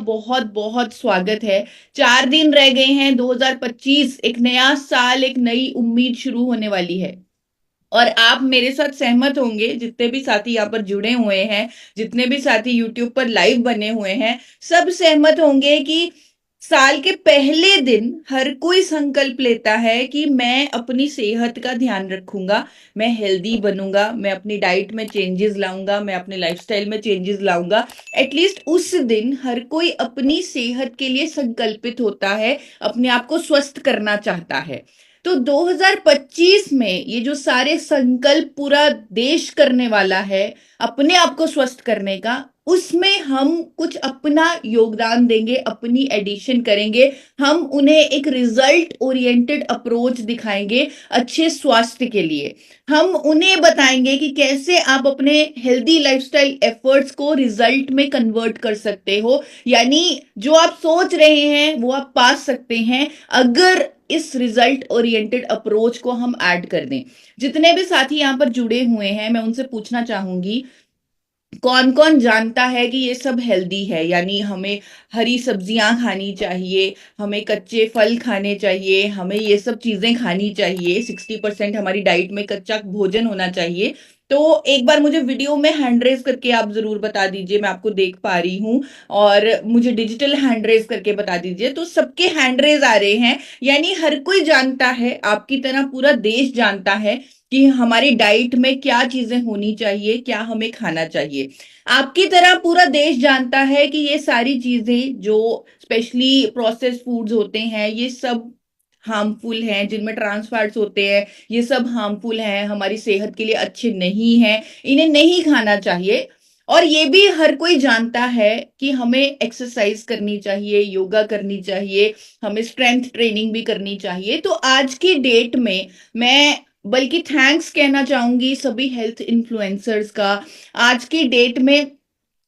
बहुत बहुत स्वागत है। 4 दिन रह गए हैं 2025, एक नया साल, एक नई उम्मीद शुरू होने वाली है। और आप मेरे साथ सहमत होंगे, जितने भी साथी यहाँ पर जुड़े हुए हैं, जितने भी साथी यूट्यूब पर लाइव बने हुए हैं, सब सहमत होंगे कि साल के पहले दिन हर कोई संकल्प लेता है कि मैं अपनी सेहत का ध्यान रखूंगा, मैं हेल्दी बनूंगा, मैं अपनी डाइट में चेंजेस लाऊंगा, मैं अपने लाइफस्टाइल में चेंजेस लाऊंगा। एटलीस्ट उस दिन हर कोई अपनी सेहत के लिए संकल्पित होता है, अपने आप को स्वस्थ करना चाहता है। तो 2025 में ये जो सारे संकल्प पूरा देश करने वाला है अपने आप को स्वस्थ करने का, उसमें हम कुछ अपना योगदान देंगे, अपनी एडिशन करेंगे। हम उन्हें एक रिजल्ट ओरिएंटेड अप्रोच दिखाएंगे अच्छे स्वास्थ्य के लिए। हम उन्हें बताएंगे कि कैसे आप अपने हेल्दी लाइफस्टाइल एफर्ट्स को रिजल्ट में कन्वर्ट कर सकते हो, यानी जो आप सोच रहे हैं वो आप पा सकते हैं अगर इस रिजल्ट ओरिएंटेड अप्रोच को हम ऐड कर दें। जितने भी साथी यहाँ पर जुड़े हुए हैं, मैं उनसे पूछना चाहूंगी, कौन कौन जानता है कि ये सब हेल्दी है, यानी हमें हरी सब्जियां खानी चाहिए, हमें कच्चे फल खाने चाहिए, हमें ये सब चीजें खानी चाहिए, 60% हमारी डाइट में कच्चा भोजन होना चाहिए। तो एक बार मुझे वीडियो में हैंड रेज करके आप जरूर बता दीजिए, मैं आपको देख पा रही हूँ, और मुझे डिजिटल हैंड रेज करके बता दीजिए। तो सबके हैंड रेज आ रहे हैं, यानी हर कोई जानता है, आपकी तरह पूरा देश जानता है कि हमारी डाइट में क्या चीजें होनी चाहिए, क्या हमें खाना चाहिए। आपकी तरह पूरा देश जानता है कि ये सारी चीजें जो स्पेशली प्रोसेस्ड फूड्स होते हैं, ये सब हार्मफुल हैं, जिनमें ट्रांस फैट्स होते हैं, ये सब हार्मफुल हैं, हमारी सेहत के लिए अच्छे नहीं हैं, इन्हें नहीं खाना चाहिए। और ये भी हर कोई जानता है कि हमें एक्सरसाइज करनी चाहिए, योगा करनी चाहिए, हमें स्ट्रेंथ ट्रेनिंग भी करनी चाहिए। तो आज की डेट में मैं बल्कि थैंक्स कहना चाहूंगी सभी हेल्थ इन्फ्लुएंसर्स का। आज की डेट में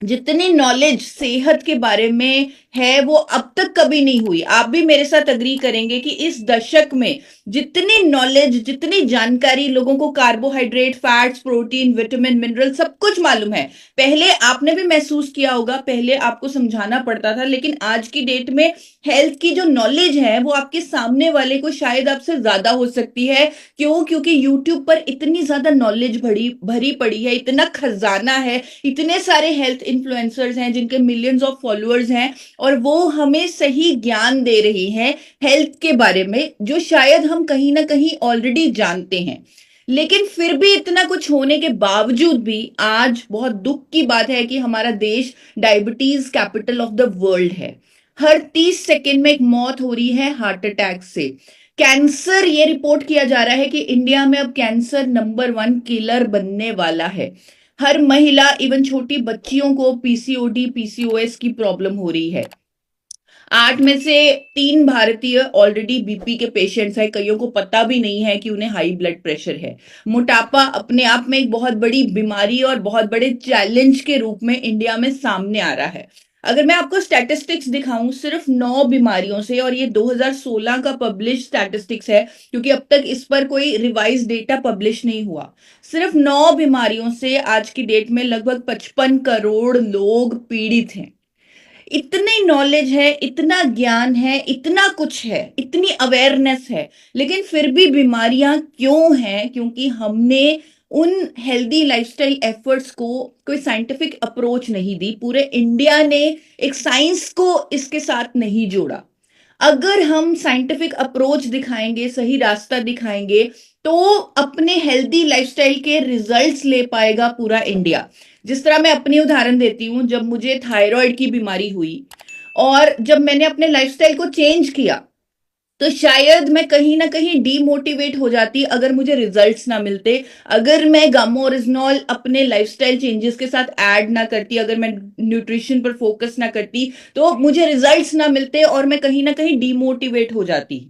जितनी नॉलेज सेहत के बारे में है वो अब तक कभी नहीं हुई। आप भी मेरे साथ अग्री करेंगे कि इस दशक में जितनी नॉलेज, जितनी जानकारी, लोगों को carbohydrate, fats, protein, vitamin, mineral सब कुछ मालूम है। पहले आपने भी महसूस किया होगा, पहले आपको समझाना पड़ता था, लेकिन आज की डेट में हेल्थ की जो नॉलेज है वो आपके सामने वाले को शायद आपसे ज्यादा हो सकती है। क्यों? क्योंकि यूट्यूब पर इतनी ज्यादा नॉलेज भरी पड़ी है, इतना खजाना है, इतने सारे हेल्थ इन्फ्लुएंसर्स हैं जिनके मिलियंस ऑफ फॉलोअर्स हैं, और वो हमें सही ज्ञान दे रही हैं हेल्थ के बारे में, जो शायद हम कहीं ना कहीं ऑलरेडी जानते हैं। लेकिन फिर भी इतना कुछ होने के बावजूद भी आज बहुत दुख की बात है कि हमारा देश diabetes capital of the world है। हर 30 सेकेंड में एक मौत हो रही है हार्ट अटैक से। कैंसर, ये रिपोर्ट किया जा रहा है कि इंडिया में अब कैंसर नंबर 1 किलर बनने वाला है। हर महिला, इवन छोटी बच्चियों को पीसीओडी, पीसीओएस की प्रॉब्लम हो रही है। 8 में से 3 भारतीय ऑलरेडी बीपी के पेशेंट्स हैं, कईयों को पता भी नहीं है कि उन्हें हाई ब्लड प्रेशर है। मोटापा अपने आप में एक बहुत बड़ी बीमारी और बहुत बड़े चैलेंज के रूप में इंडिया में सामने आ रहा है। अगर मैं आपको स्टैटिस्टिक्स दिखाऊं सिर्फ 9 बीमारियों से, और ये 2016 का पब्लिश स्टैटिस्टिक्स है, क्योंकि अब तक इस पर कोई रिवाइज डेटा पब्लिश नहीं हुआ। सिर्फ 9 बीमारियों से आज की डेट में लगभग 55 करोड़ लोग पीड़ित हैं। इतनी नॉलेज है, इतना ज्ञान है, इतना कुछ है, इतनी अवेयरनेस है, लेकिन फिर भी बीमारियां क्यों हैं? क्योंकि हमने उन हेल्दी लाइफस्टाइल एफर्ट्स को कोई साइंटिफिक अप्रोच नहीं दी। पूरे इंडिया ने एक साइंस को इसके साथ नहीं जोड़ा। अगर हम साइंटिफिक अप्रोच दिखाएंगे, सही रास्ता दिखाएंगे, तो अपने हेल्दी लाइफस्टाइल के रिजल्ट्स ले पाएगा पूरा इंडिया। जिस तरह मैं अपनी उदाहरण देती हूँ, जब मुझे थायराइड की बीमारी हुई और जब मैंने अपने लाइफस्टाइल को चेंज किया, तो शायद मैं कहीं ना कहीं डीमोटिवेट हो जाती अगर मुझे रिजल्ट्स ना मिलते। अगर मैं गामा ओरिजिनॉल अपने लाइफस्टाइल चेंजेस के साथ ऐड ना करती, अगर मैं न्यूट्रिशन पर फोकस ना करती, तो मुझे रिजल्ट्स ना मिलते और मैं कहीं ना कहीं डीमोटिवेट हो जाती।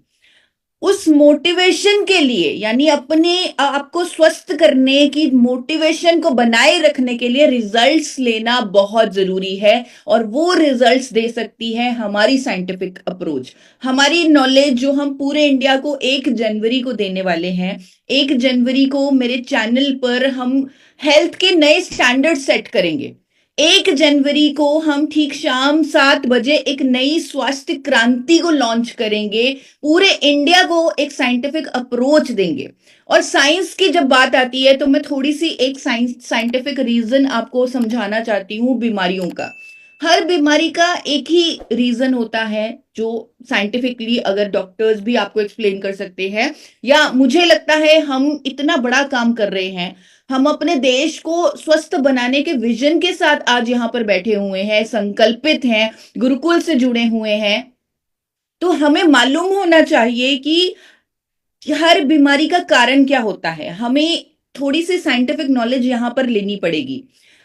उस मोटिवेशन के लिए, यानी अपने आपको स्वस्थ करने की मोटिवेशन को बनाए रखने के लिए रिजल्ट्स लेना बहुत जरूरी है। और वो रिजल्ट्स दे सकती है हमारी साइंटिफिक अप्रोच, हमारी नॉलेज, जो हम पूरे इंडिया को 1 जनवरी को देने वाले हैं। 1 जनवरी को मेरे चैनल पर हम हेल्थ के नए स्टैंडर्ड सेट करेंगे 1 जनवरी को हम ठीक शाम 7 बजे एक नई स्वास्थ्य क्रांति को लॉन्च करेंगे, पूरे इंडिया को एक साइंटिफिक अप्रोच देंगे। और साइंस की जब बात आती है तो मैं थोड़ी सी एक साइंटिफिक रीजन आपको समझाना चाहती हूँ बीमारियों का। हर बीमारी का एक ही रीजन होता है जो साइंटिफिकली अगर डॉक्टर्स भी आपको एक्सप्लेन कर सकते हैं, या मुझे लगता है हम इतना बड़ा काम कर रहे हैं, हम अपने देश को स्वस्थ बनाने के विजन के साथ आज यहाँ पर बैठे हुए हैं, संकल्पित हैं, गुरुकुल से जुड़े हुए हैं। तो हमें मालूम होना चाहिए कि हर बीमारी का कारण क्या होता है। हमें थोड़ी सी साइंटिफिक नॉलेज यहाँ पर लेनी पड़ेगी।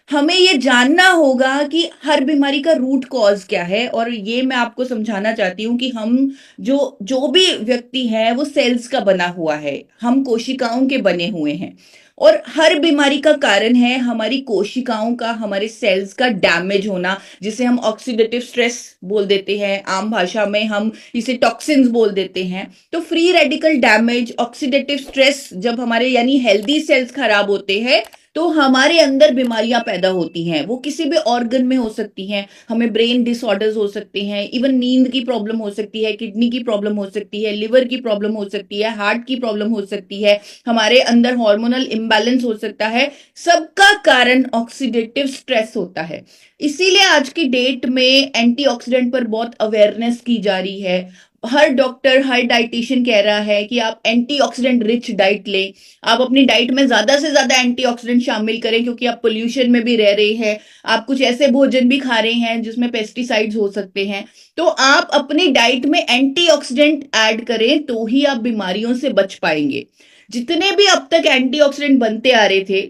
हमें ये जानना होगा कि हर बीमारी का रूट कॉज क्या है। और ये मैं आपको समझाना चाहती हूँ कि हम जो जो भी व्यक्ति है वो सेल्स का बना हुआ है, हम कोशिकाओं के बने हुए हैं। और हर बीमारी का कारण है हमारी कोशिकाओं का, हमारे सेल्स का डैमेज होना, जिसे हम ऑक्सीडेटिव स्ट्रेस बोल देते हैं, आम भाषा में हम इसे टॉक्सिन्स बोल देते हैं। तो free radical damage, oxidative stress, जब हमारे यानी हेल्दी सेल्स खराब होते हैं तो हमारे अंदर बीमारियां पैदा होती हैं। वो किसी भी ऑर्गन में हो सकती हैं, हमें ब्रेन डिसऑर्डर्स हो सकते हैं, इवन नींद की प्रॉब्लम हो सकती है, किडनी की प्रॉब्लम हो सकती है, लिवर की प्रॉब्लम हो सकती है, हार्ट की प्रॉब्लम हो सकती है, हमारे अंदर हार्मोनल इम्बैलेंस हो सकता है। सबका कारण ऑक्सीडेटिव स्ट्रेस होता है। इसीलिए आज की डेट में एंटीऑक्सीडेंट पर बहुत अवेयरनेस की जा रही है। हर डॉक्टर, हर डाइटिशियन कह रहा है कि आप एंटीऑक्सीडेंट रिच डाइट लें, आप अपनी डाइट में ज्यादा से ज्यादा एंटीऑक्सीडेंट शामिल करें, क्योंकि आप पोल्यूशन में भी रह रहे हैं, आप कुछ ऐसे भोजन भी खा रहे हैं जिसमें पेस्टिसाइड्स हो सकते हैं। तो आप अपनी डाइट में एंटीऑक्सीडेंट ऐड करें तो ही आप बीमारियों से बच पाएंगे। जितने भी अब तक एंटीऑक्सीडेंट बनते आ रहे थे,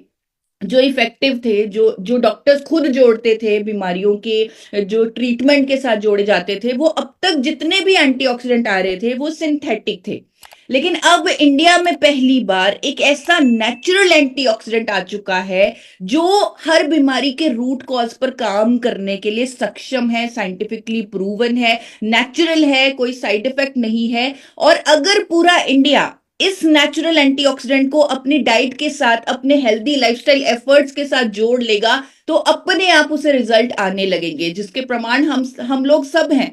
जो इफेक्टिव थे, जो जो डॉक्टर्स खुद जोड़ते थे बीमारियों के, जो ट्रीटमेंट के साथ जोड़े जाते थे, वो अब तक जितने भी एंटीऑक्सीडेंट आ रहे थे वो सिंथेटिक थे। लेकिन अब इंडिया में पहली बार एक ऐसा नेचुरल एंटीऑक्सीडेंट आ चुका है जो हर बीमारी के रूट कॉज पर काम करने के लिए सक्षम है, साइंटिफिकली प्रूवन है, नेचुरल है, कोई साइड इफेक्ट नहीं है। और अगर पूरा इंडिया इस नेचुरल एंटीऑक्सीडेंट को अपनी डाइट के साथ, अपने हेल्दी लाइफस्टाइल एफर्ट्स के साथ जोड़ लेगा तो अपने आप उसे रिजल्ट आने लगेंगे, जिसके प्रमाण हम लोग सब हैं।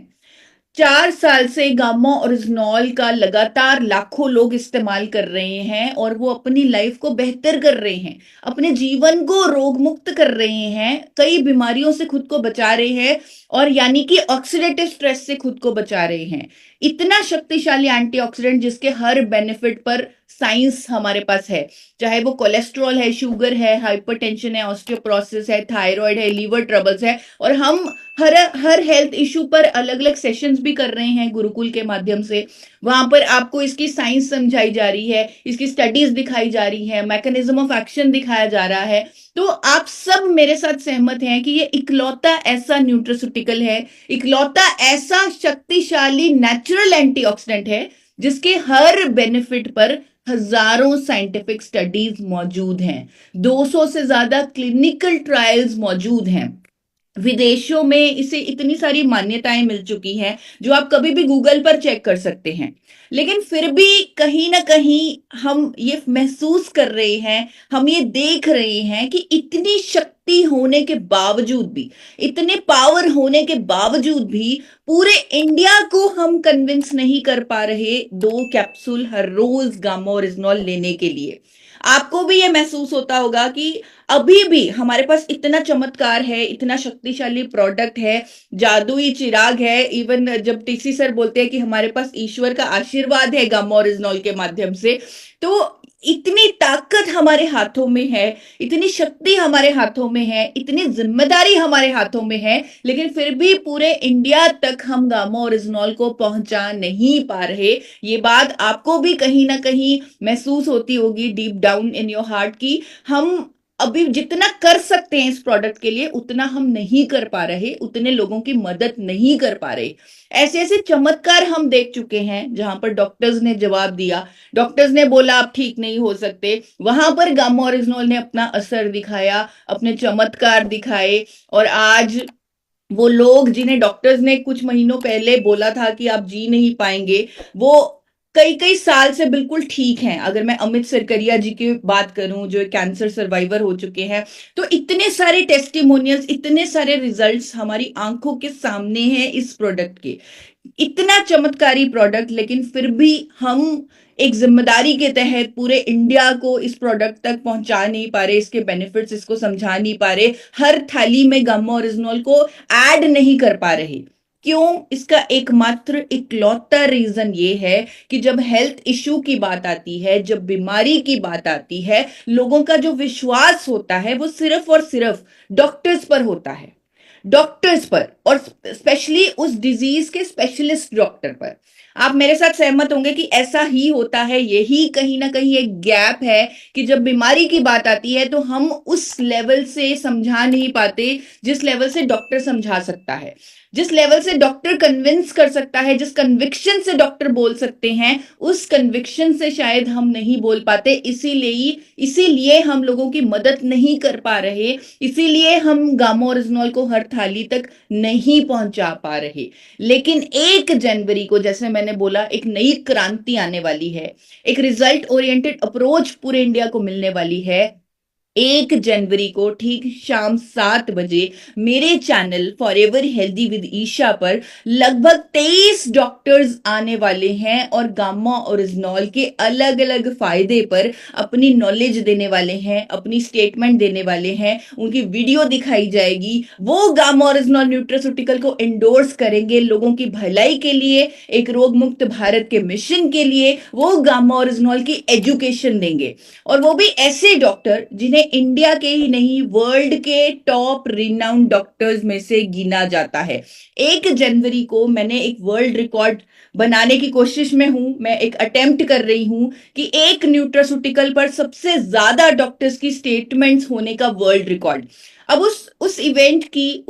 4 साल से गामा ओरिजिनॉल का लगातार लाखों लोग इस्तेमाल कर रहे हैं और वो अपनी लाइफ को बेहतर कर रहे हैं, अपने जीवन को रोग मुक्त कर रहे हैं, कई बीमारियों से खुद को बचा रहे हैं, और यानी कि ऑक्सीडेटिव स्ट्रेस से खुद को बचा रहे हैं। इतना शक्तिशाली एंटीऑक्सीडेंट जिसके हर बेनिफिट पर साइंस हमारे पास है, चाहे वो कोलेस्ट्रॉल है, शुगर है, हाइपरटेंशन है, ऑस्टियोपोरोसिस है, थायराइड है, लीवर ट्रबल्स है। और हम हर हेल्थ इशू पर अलग अलग सेशंस भी कर रहे हैं गुरुकुल के माध्यम से। वहां पर आपको इसकी साइंस समझाई जा रही है, इसकी स्टडीज दिखाई जा रही है, मैकेनिज्म ऑफ एक्शन दिखाया जा रहा है। तो आप सब मेरे साथ सहमत हैं कि ये इकलौता ऐसा न्यूट्रास्यूटिकल है, इकलौता ऐसा शक्तिशाली नेचुरल एंटीऑक्सीडेंट है जिसके हर बेनिफिट पर हजारों साइंटिफिक स्टडीज मौजूद हैं, 200 से ज्यादा क्लिनिकल ट्रायल्स मौजूद हैं। विदेशों में इसे इतनी सारी मान्यताएं मिल चुकी हैं जो आप कभी भी गूगल पर चेक कर सकते हैं। लेकिन फिर भी कहीं ना कहीं हम ये महसूस कर रहे हैं, हम ये देख रहे हैं कि इतनी शक्ति होने के बावजूद भी, इतने पावर होने के बावजूद भी पूरे इंडिया को हम कन्विंस नहीं कर पा रहे 2 कैप्सूल हर रोज गामा ओरिजिनॉल लेने के लिए। आपको भी ये महसूस होता होगा कि अभी भी हमारे पास इतना चमत्कार है, इतना शक्तिशाली प्रोडक्ट है, जादुई चिराग है। इवन जब टीसी सर बोलते हैं कि हमारे पास ईश्वर का आशीर्वाद है गामा ओरिजिनॉल के माध्यम से, तो इतनी ताकत हमारे हाथों में है, इतनी शक्ति हमारे हाथों में है, इतनी जिम्मेदारी हमारे हाथों में है, लेकिन फिर भी पूरे इंडिया तक हम गामा ओरिजिनॉल को पहुंचा नहीं पा रहे। ये बात आपको भी कहीं ना कहीं महसूस होती होगी deep down in your heart की हम अभी जितना कर सकते हैं इस प्रोडक्ट के लिए उतना हम नहीं कर पा रहे, उतने लोगों की मदद नहीं कर पा रहे। ऐसे ऐसे चमत्कार हम देख चुके हैं जहां पर डॉक्टर्स ने जवाब दिया, डॉक्टर्स ने बोला आप ठीक नहीं हो सकते, वहां पर गामा ओरिजिनॉल ने अपना असर दिखाया, अपने चमत्कार दिखाए। और आज वो लोग जिन्हें डॉक्टर्स ने कुछ महीनों पहले बोला था कि आप जी नहीं पाएंगे, वो कई कई साल से बिल्कुल ठीक हैं। अगर मैं अमित सरकरिया जी की बात करूं जो कैंसर सर्वाइवर हो चुके हैं, तो इतने सारे टेस्टिमोनियल्स, इतने सारे रिजल्ट्स हमारी आंखों के सामने हैं इस प्रोडक्ट के। इतना चमत्कारी प्रोडक्ट, लेकिन फिर भी हम एक जिम्मेदारी के तहत पूरे इंडिया को इस प्रोडक्ट तक पहुंचा नहीं पा रहे, इसके बेनिफिट्स इसको समझा नहीं पा रहे, हर थाली में गामा ओरिजिनल को ऐड नहीं कर पा रहे। क्यों? इसका एकमात्र इकलौता रीजन ये है कि जब हेल्थ इश्यू की बात आती है, जब बीमारी की बात आती है, लोगों का जो विश्वास होता है वो सिर्फ और सिर्फ डॉक्टर्स पर होता है, डॉक्टर्स पर, और स्पेशली उस डिजीज के स्पेशलिस्ट डॉक्टर पर। आप मेरे साथ सहमत होंगे कि ऐसा ही होता है। यही कहीं ना कहीं एक गैप है कि जब बीमारी की बात आती है तो हम उस लेवल से समझा नहीं पाते जिस लेवल से डॉक्टर समझा सकता है, जिस लेवल से डॉक्टर कन्विंस कर सकता है, जिस कन्विक्शन से डॉक्टर बोल सकते हैं, उस कन्विक्शन से शायद हम नहीं बोल पाते। इसीलिए हम लोगों की मदद नहीं कर पा रहे, इसीलिए हम गामा ओरिजिनल को हर थाली तक नहीं पहुंचा पा रहे। लेकिन 1 जनवरी को, जैसे मैंने बोला, एक नई क्रांति आने वाली है, एक रिजल्ट ओरिएंटेड अप्रोच पूरे इंडिया को मिलने वाली है। 1 जनवरी को ठीक शाम 7 बजे मेरे channel forever healthy with Isha पर लगभग 23 डॉक्टर्स आने वाले हैं और गामा ओरिजिनल के अलग अलग फायदे पर अपनी नॉलेज देने वाले हैं, अपनी स्टेटमेंट देने वाले हैं, उनकी वीडियो दिखाई जाएगी। वो गामा ओरिजिनल न्यूट्रास्यूटिकल को एंडोर्स करेंगे लोगों की भलाई के लिए, एक रोग मुक्त भारत के मिशन के लिए। वो गामा ओरिजिनल की एजुकेशन देंगे, और वो भी ऐसे डॉक्टर जिन्हें इंडिया के ही नहीं वर्ल्ड के टॉप रिनाउंड डॉक्टर्स में से गिना जाता है। 1 जनवरी को मैंने एक वर्ल्ड रिकॉर्ड बनाने की कोशिश में हूं, मैं एक अटेम्प्ट कर रही हूं कि एक न्यूट्रास्यूटिकल पर सबसे ज्यादा डॉक्टर्स की स्टेटमेंट्स होने का वर्ल्ड रिकॉर्ड। अब उस इवेंट की,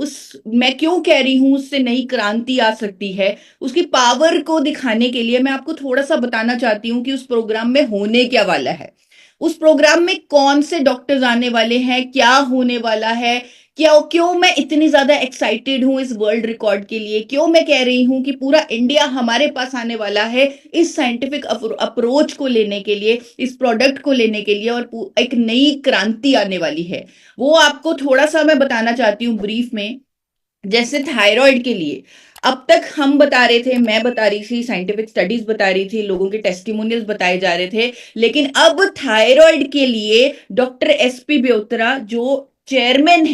मैं क्यों कह रही हूं उससे नई क्रांति आ सकती है, उसकी पावर को दिखाने के लिए मैं आपको थोड़ा सा बताना चाहती हूं कि उस प्रोग्राम में होने क्या वाला है, उस प्रोग्राम में कौन से डॉक्टर्स आने वाले हैं, क्या होने वाला है, क्यों मैं इतनी ज्यादा एक्साइटेड हूं इस वर्ल्ड रिकॉर्ड के लिए, क्यों मैं कह रही हूं कि पूरा इंडिया हमारे पास आने वाला है इस साइंटिफिक अप्रोच को लेने के लिए, इस प्रोडक्ट को लेने के लिए, और एक नई क्रांति आने वाली है। वो आपको थोड़ा सा मैं बताना चाहती हूँ ब्रीफ में। जैसे थायराइड के लिए अब तक हम बता रहे थे, मैं बता रही थी, साइंटिफिक स्टडीज बता रही थी, लोगों के टेस्टिमोनियल्स बताए जा रहे थे, लेकिन अब थायराइड के लिए डॉक्टर SP ब्योत्रा जो चेयरमैन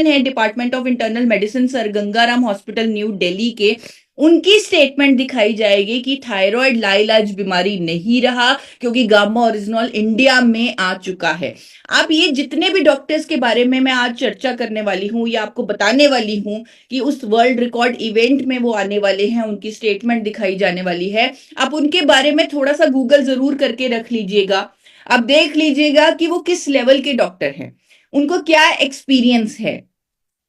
है department of internal medicine sir Gangaram hospital new Delhi के, उनकी स्टेटमेंट दिखाई जाएगी कि थायराइड लाइलाज बीमारी नहीं रहा क्योंकि गामा ओरिजिनल इंडिया में आ चुका है। आप ये जितने भी डॉक्टर्स के बारे में मैं आज चर्चा करने वाली हूं या आपको बताने वाली हूं कि उस वर्ल्ड रिकॉर्ड इवेंट में वो आने वाले हैं, उनकी स्टेटमेंट दिखाई जाने वाली है, आप उनके बारे में थोड़ा सा गूगल जरूर करके रख लीजिएगा। आप देख लीजिएगा कि वो किस लेवल के डॉक्टर हैं, उनको क्या एक्सपीरियंस है,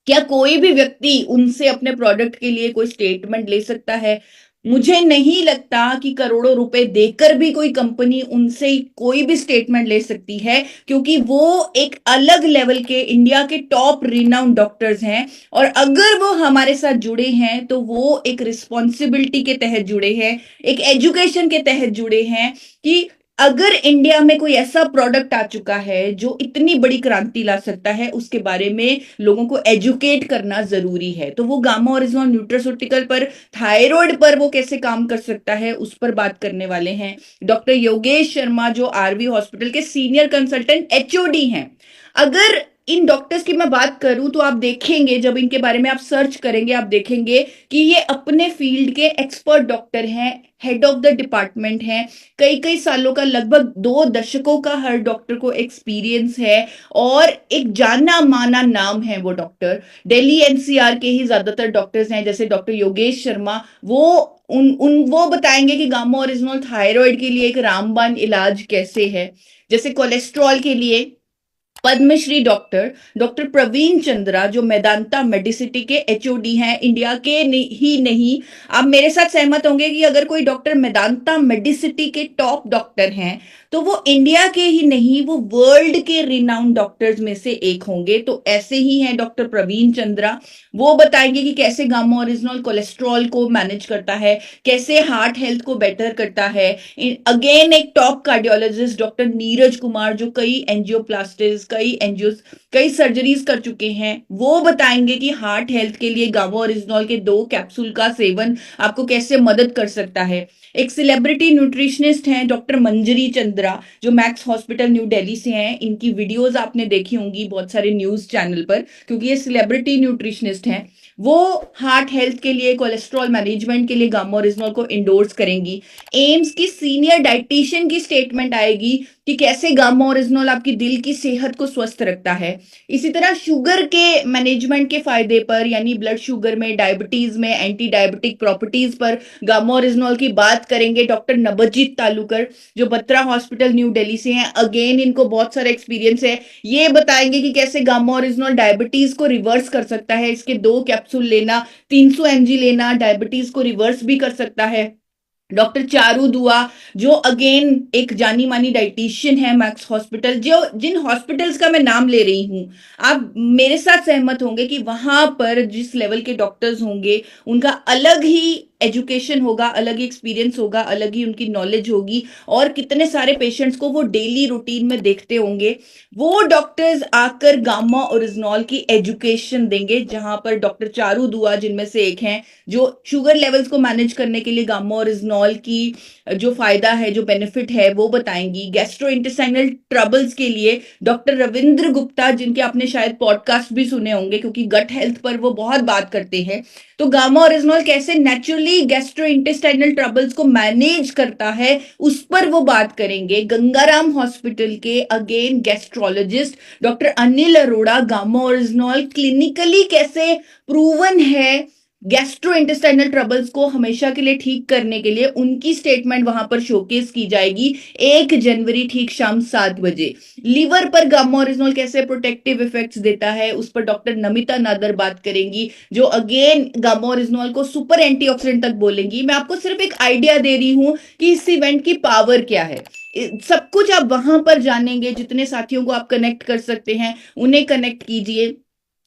क्या कोई भी व्यक्ति उनसे अपने प्रोडक्ट के लिए कोई स्टेटमेंट ले सकता है। मुझे नहीं लगता कि करोड़ों रुपए देकर भी कोई कंपनी उनसे कोई भी स्टेटमेंट ले सकती है, क्योंकि वो एक अलग लेवल के इंडिया के टॉप रिनाउंड डॉक्टर्स हैं, और अगर वो हमारे साथ जुड़े हैं तो वो एक रिस्पॉन्सिबिलिटी के तहत जुड़े हैं, एक एजुकेशन के तहत जुड़े हैं कि अगर इंडिया में कोई ऐसा प्रोडक्ट आ चुका है जो इतनी बड़ी क्रांति ला सकता है, उसके बारे में लोगों को एजुकेट करना जरूरी है। तो वो गामा ओरिजिनल न्यूट्रास्यूटिकल पर, थायराइड पर वो कैसे काम कर सकता है उस पर बात करने वाले हैं। डॉक्टर योगेश शर्मा जो RV हॉस्पिटल के सीनियर कंसल्टेंट HOD हैं। अगर इन डॉक्टर्स की मैं बात करूं तो आप देखेंगे, जब इनके बारे में आप सर्च करेंगे, आप देखेंगे कि ये अपने फील्ड के एक्सपर्ट डॉक्टर हैं, हेड ऑफ द डिपार्टमेंट हैं, कई सालों का, लगभग 2 दशकों का हर डॉक्टर को एक्सपीरियंस है, और एक जाना माना नाम है वो डॉक्टर। दिल्ली NCR के ही ज्यादातर डॉक्टर्स हैं, जैसे डॉक्टर योगेश शर्मा, वो बताएंगे कि गामा ओरिजिनल थायराइड के लिए एक रामबाण इलाज कैसे है। जैसे कोलेस्ट्रॉल के लिए पद्मश्री डॉक्टर प्रवीण चंद्रा जो मेदांता मेडिसिटी के HOD हैं, इंडिया के ही नहीं, आप मेरे साथ सहमत होंगे कि अगर कोई डॉक्टर मेदांता मेडिसिटी के टॉप डॉक्टर हैं तो वो इंडिया के ही नहीं, वो वर्ल्ड के रिनाउंड डॉक्टर्स में से एक होंगे। तो ऐसे ही हैं डॉक्टर प्रवीण चंद्रा, वो बताएंगे कि कैसे गामा ओरिजिनल कोलेस्ट्रॉल को मैनेज करता है, कैसे हार्ट हेल्थ को बेटर करता है। अगेन एक top cardiologist doctor Neeraj Kumar, जो कई एंजियोप्लास्टिस, कई सर्जरीज कर चुके हैं, वो बताएंगे कि हार्ट हेल्थ के लिए गामा ओरिजिनल के 2 कैप्सूल का सेवन आपको कैसे मदद कर सकता है। एक सेलिब्रिटी न्यूट्रिशनिस्ट हैं डॉक्टर मंजरी चंद्रा, जो मैक्स हॉस्पिटल न्यू दिल्ली से हैं। इनकी वीडियोस आपने देखी होंगी बहुत सारे न्यूज चैनल पर, क्योंकि ये सेलिब्रिटी न्यूट्रिशनिस्ट हैं। वो हार्ट हेल्थ के लिए, कोलेस्ट्रॉल मैनेजमेंट के लिए गामा ओरिजिनल को इंडोर्स करेंगी। एम्स की सीनियर डाइटिशियन की स्टेटमेंट आएगी कि कैसे गामा ओरिजिनल आपकी दिल की सेहत को स्वस्थ रखता है। इसी तरह शुगर के मैनेजमेंट के फायदे पर, यानी ब्लड शुगर में, डायबिटीज में एंटी डायबिटिक प्रॉपर्टीज पर गामा ओरिजिनल की बात करेंगे डॉक्टर नवजीत तालुकर, जो बत्रा हॉस्पिटल न्यू दिल्ली से हैं। अगेन इनको बहुत सारा एक्सपीरियंस है। ये बताएंगे कि कैसे गामा ओरिजिनल डायबिटीज को रिवर्स कर सकता है। इसके 2 कैप्सूल लेना, 300 mg लेना डायबिटीज को रिवर्स भी कर सकता है। डॉक्टर चारू दुआ, जो अगेन एक जानी मानी डाइटिशियन है मैक्स हॉस्पिटल, जो जिन हॉस्पिटल्स का मैं नाम ले रही हूं, आप मेरे साथ सहमत होंगे कि वहां पर जिस लेवल के डॉक्टर्स होंगे, उनका अलग ही एजुकेशन होगा, अलग ही एक्सपीरियंस होगा, अलग ही उनकी नॉलेज होगी, और कितने सारे पेशेंट्स को वो डेली रूटीन में देखते होंगे। वो डॉक्टर्स आकर गामा ओरिजिनल की एजुकेशन देंगे, जहां पर डॉक्टर चारू दुआ जिनमें से एक हैं, जो शुगर लेवल्स को मैनेज करने के लिए गामा ओरिजिनल की जो फायदा है, जो बेनिफिट है, वो बताएंगी। गैस्ट्रोइंटेस्टाइनल ट्रबल्स के लिए डॉक्टर रविंद्र गुप्ता, जिनके आपने शायद पॉडकास्ट भी सुने होंगे, क्योंकि गट हेल्थ पर वो बहुत बात करते हैं। तो गामा ओरिजिनल कैसे नेचुरली गैस्ट्रोइंटेस्टाइनल ट्रबल्स को मैनेज करता है, उस पर वो बात करेंगे। गंगाराम हॉस्पिटल के again gastrologist doctor Anil Arora, gamma original clinically कैसे प्रूवन है गैस्ट्रोइंटेस्टाइनल ट्रबल्स को हमेशा के लिए ठीक करने के लिए, उनकी स्टेटमेंट वहां पर शोकेस की जाएगी 1 जनवरी ठीक शाम 7 बजे। लीवर पर गामा ओरिजिनल कैसे प्रोटेक्टिव इफेक्ट्स देता है, उस पर डॉक्टर नमिता नादर बात करेंगी, जो अगेन गामा ओरिजिनल को सुपर एंटीऑक्सीडेंट तक बोलेंगी। मैं आपको सिर्फ एक आइडिया दे रही हूं कि इस इवेंट की पावर क्या है। सब कुछ आप वहां पर जानेंगे। जितने साथियों को आप कनेक्ट कर सकते हैं उन्हें कनेक्ट कीजिए।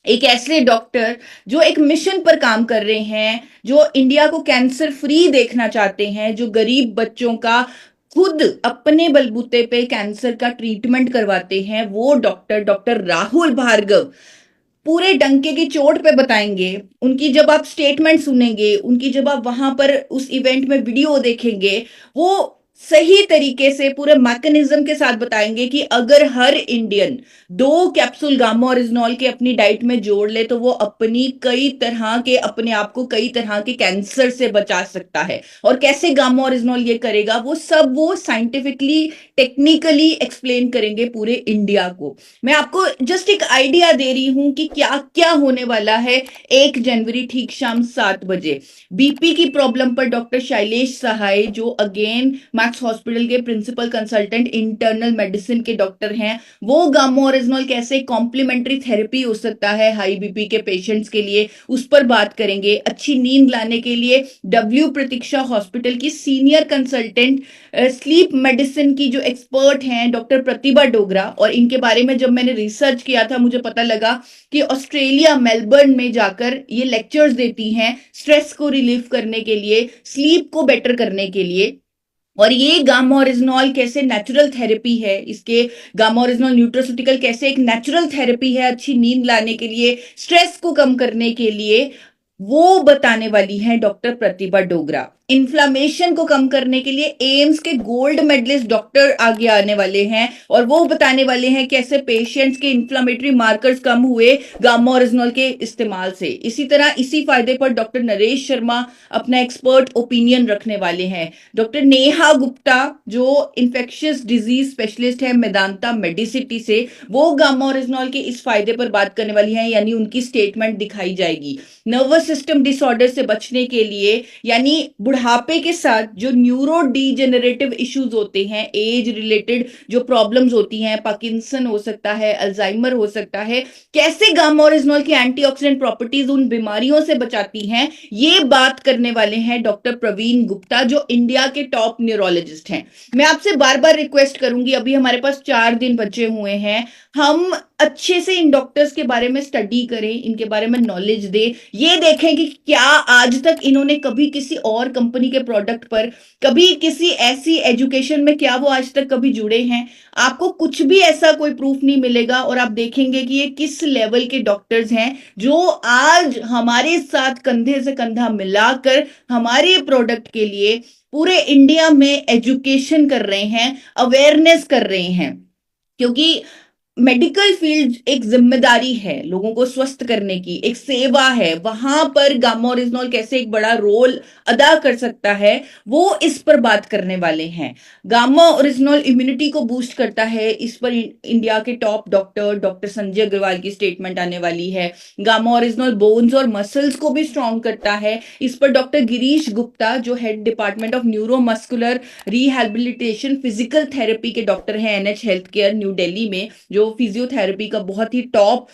एक ऐसे डॉक्टर जो एक मिशन पर काम कर रहे हैं, जो इंडिया को कैंसर फ्री देखना चाहते हैं, जो गरीब बच्चों का खुद अपने बलबूते पे कैंसर का ट्रीटमेंट करवाते हैं, वो डॉक्टर राहुल भार्गव पूरे डंके की चोट पे बताएंगे। उनकी जब आप स्टेटमेंट सुनेंगे, उनकी जब आप वहां पर उस इवेंट में वीडियो देखेंगे, वो सही तरीके से पूरे मैकेनिज्म के साथ बताएंगे कि अगर हर इंडियन 2 कैप्सूल गामा ओरिजिनल के अपनी डाइट में जोड़ ले, तो वो अपने आप को कई तरह के कैंसर से बचा सकता है। और कैसे गामा ओरिजिनल ये करेगा, वो सब वो साइंटिफिकली, टेक्निकली एक्सप्लेन करेंगे पूरे इंडिया को। मैं आपको जस्ट एक आइडिया दे रही हूं कि क्या क्या होने वाला है 1 जनवरी ठीक शाम 7 बजे। बीपी की प्रॉब्लम पर डॉक्टर शैलेश सहाय, जो अगेन मैक्स हॉस्पिटल के प्रिंसिपल कंसल्टेंट इंटरनल मेडिसिन के डॉक्टर हैं, वो गामा ओरिजिनल कैसे कॉम्प्लीमेंट्री थेरेपी हो सकता है हाई बीपी के पेशेंट्स के लिए, उस पर बात करेंगे। अच्छी नींद लाने के लिए डब्ल्यू प्रतीक्षा हॉस्पिटल की सीनियर कंसल्टेंट स्लीप मेडिसिन की जो एक्सपर्ट हैं डॉक्टर प्रतिभा डोगरा, और इनके बारे में जब मैंने रिसर्च किया था, मुझे पता लगा कि ऑस्ट्रेलिया मेलबर्न में जाकर ये लेक्चर्स देती हैं स्ट्रेस को रिलीव करने के लिए, स्लीप को बेटर करने के लिए। और ये गामा ओरिजिनल कैसे नेचुरल थेरेपी है, इसके गामा ओरिजिनल न्यूट्रास्यूटिकल कैसे एक नेचुरल थेरेपी है अच्छी नींद लाने के लिए, स्ट्रेस को कम करने के लिए, वो बताने वाली है डॉक्टर प्रतिभा डोगरा। इन्फ्लामेशन को कम करने के लिए एम्स के गोल्ड मेडलिस्ट डॉक्टर आगे आने वाले हैं, और वो बताने वाले हैं कैसे पेशेंट्स के इन्फ्लामेटरी मार्कर्स कम हुए गामा ओरिजिनल के इस्तेमाल से। इसी तरह इसी फायदे पर डॉक्टर नरेश शर्मा अपना एक्सपर्ट ओपिनियन रखने वाले हैं। डॉक्टर नेहा गुप्ता, जो इन्फेक्शियस डिजीज स्पेशलिस्ट है मेदांता मेडिसिटी से, वो गामा ओरिजिनल के इस फायदे पर बात करने वाली हैं, यानी उनकी स्टेटमेंट दिखाई जाएगी। नर्वस सिस्टम डिसऑर्डर से बचने के लिए, यानी बुढ़ापे के साथ जो न्यूरो डीजेनरेटिव इश्यूज होते हैं, एज रिलेटेड जो प्रॉब्लम्स होती हैं, पार्किंसन हो सकता है, अल्जाइमर हो सकता है, कैसे गामा ओरिजिनॉल की एंटीऑक्सीडेंट प्रॉपर्टीज उन बीमारियों से बचाती हैं, ये बात करने वाले हैं डॉक्टर प्रवीण गुप्ता, जो इंडिया के टॉप न्यूरोलॉजिस्ट हैं। मैं आपसे बार बार रिक्वेस्ट करूंगी, अभी हमारे पास 4 दिन बचे हुए हैं, हम अच्छे से इन डॉक्टर्स के बारे में स्टडी करें, इनके बारे में नॉलेज दें, ये देखें कि क्या आज तक इन्होंने कभी किसी और कंपनी के प्रोडक्ट पर, कभी किसी ऐसी एजुकेशन में क्या वो आज तक कभी जुड़े हैं। आपको कुछ भी ऐसा कोई प्रूफ नहीं मिलेगा, और आप देखेंगे कि ये किस लेवल के डॉक्टर्स हैं जो आज हमारे साथ कंधे से कंधा मिलाकर हमारे प्रोडक्ट के लिए पूरे इंडिया में एजुकेशन कर रहे हैं, अवेयरनेस कर रहे हैं। क्योंकि मेडिकल फील्ड एक जिम्मेदारी है, लोगों को स्वस्थ करने की एक सेवा है, वहां पर गामा ओरिजिनॉल कैसे एक बड़ा रोल अदा कर सकता है, वो इस पर बात करने वाले हैं। गामा ओरिजिनॉल इम्यूनिटी को बूस्ट करता है, इस पर इंडिया के टॉप डॉक्टर संजय अग्रवाल की स्टेटमेंट आने वाली है। गामा ओरिजिनॉल बोन्स और मसल्स को भी स्ट्रॉन्ग करता है, इस पर डॉक्टर गिरीश गुप्ता, जो head department of neuromuscular rehabilitation physical therapy के डॉक्टर हैं NH health care new Delhi में, जो फिजियोथेरेपी का बहुत ही टॉप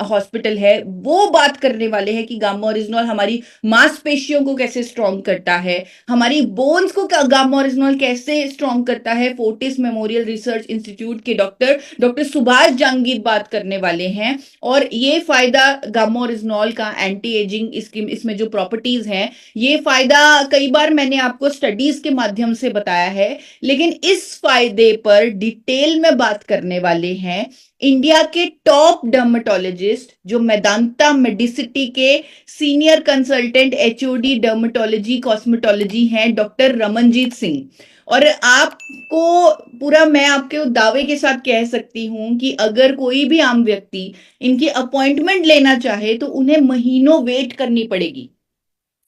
हॉस्पिटल है, वो बात करने वाले हैं कि गामा ओरिजिनॉल हमारी मांसपेशियों को कैसे स्ट्रॉन्ग करता है, हमारी बोन्स को गामा ओरिजिनॉल कैसे स्ट्रॉन्ग करता है। फोर्टिस मेमोरियल रिसर्च इंस्टीट्यूट के डॉक्टर सुभाष जहांगीर बात करने वाले हैं, और ये फायदा गामा ओरिजिनॉल का एंटी एजिंग इसमें जो प्रॉपर्टीज हैं, ये फायदा कई बार मैंने आपको स्टडीज के माध्यम से बताया है, लेकिन इस फायदे पर डिटेल में बात करने वाले हैं इंडिया के टॉप डर्मेटोलॉजिस्ट, जो मेदांता मेडिसिटी के senior consultant HOD dermatology cosmetology हैं, डॉक्टर रमनजीत सिंह। और आपको पूरा मैं आपके दावे के साथ कह सकती हूं कि अगर कोई भी आम व्यक्ति इनकी अपॉइंटमेंट लेना चाहे तो उन्हें महीनों वेट करनी पड़ेगी।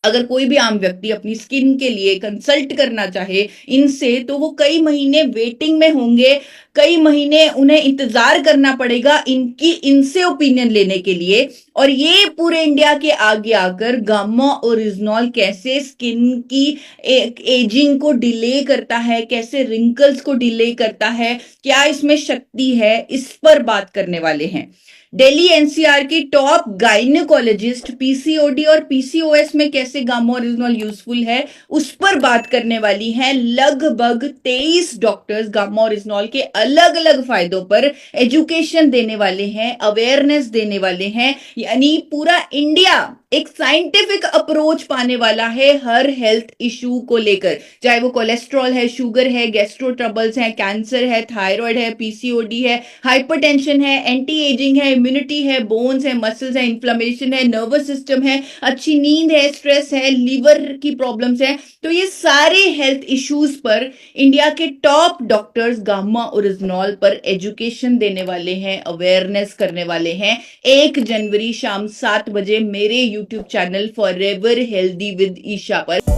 अगर कोई भी आम व्यक्ति अपनी स्किन के लिए कंसल्ट करना चाहे इनसे, तो वो कई महीने वेटिंग में होंगे, कई महीने उन्हें इंतजार करना पड़ेगा इनसे ओपिनियन लेने के लिए। और ये पूरे इंडिया के आगे आकर गामा ओरिजिनॉल कैसे स्किन की एजिंग को डिले करता है, कैसे रिंकल्स को डिले करता है, क्या इसमें शक्ति है, इस पर बात करने वाले हैं। दिल्ली NCR की टॉप गायनेकोलॉजिस्ट PCOD और PCOS में कैसे गामा ओरिजिनॉल यूजफुल है, उस पर बात करने वाली हैं। लगभग 23 डॉक्टर्स गामा ओरिजिनॉल के अलग अलग फायदों पर एजुकेशन देने वाले हैं, अवेयरनेस देने वाले हैं, यानी पूरा इंडिया एक साइंटिफिक अप्रोच पाने वाला है हर हेल्थ इशू को लेकर, चाहे वो कोलेस्ट्रॉल है, शुगर है, गैस्ट्रो ट्रबल्स है, कैंसर है, थायराइड है, PCOD है, हाइपरटेंशन है, एंटी एजिंग है, इम्यूनिटी है, बोन्स है, मसल्स है, इन्फ्लेमेशन है, नर्वस सिस्टम है, अच्छी नींद है, स्ट्रेस है, लीवर की प्रॉब्लम्स है। तो ये सारे हेल्थ इश्यूज पर इंडिया के टॉप डॉक्टर्स गामा ओरिजिनॉल पर एजुकेशन देने वाले हैं, अवेयरनेस करने वाले हैं। 1 जनवरी शाम 7 बजे मेरे YouTube channel forever healthy with Isha पर।